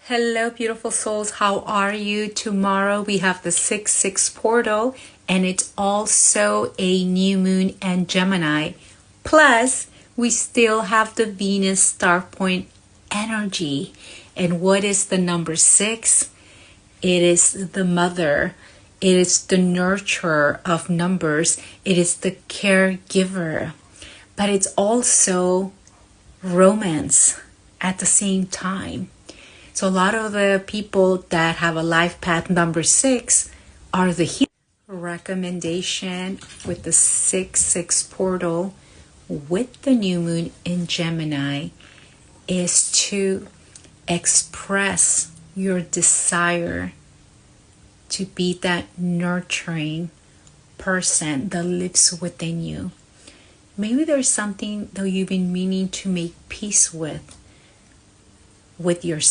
Hello, beautiful souls. How are you? Tomorrow we have the 6-6 portal, and it's also a new moon and Gemini. Plus, we still have the Venus star point energy. And what is the number 6? It is the mother. It is the nurturer of numbers. It is the caregiver. But it's also romance at the same time. So a lot of the people that have a life path number 6 are the healers. Recommendation with the 6-6 portal with the new moon in Gemini is to express your desire to be that nurturing person that lives within you. Maybe there's something that you've been meaning to make peace with yourself.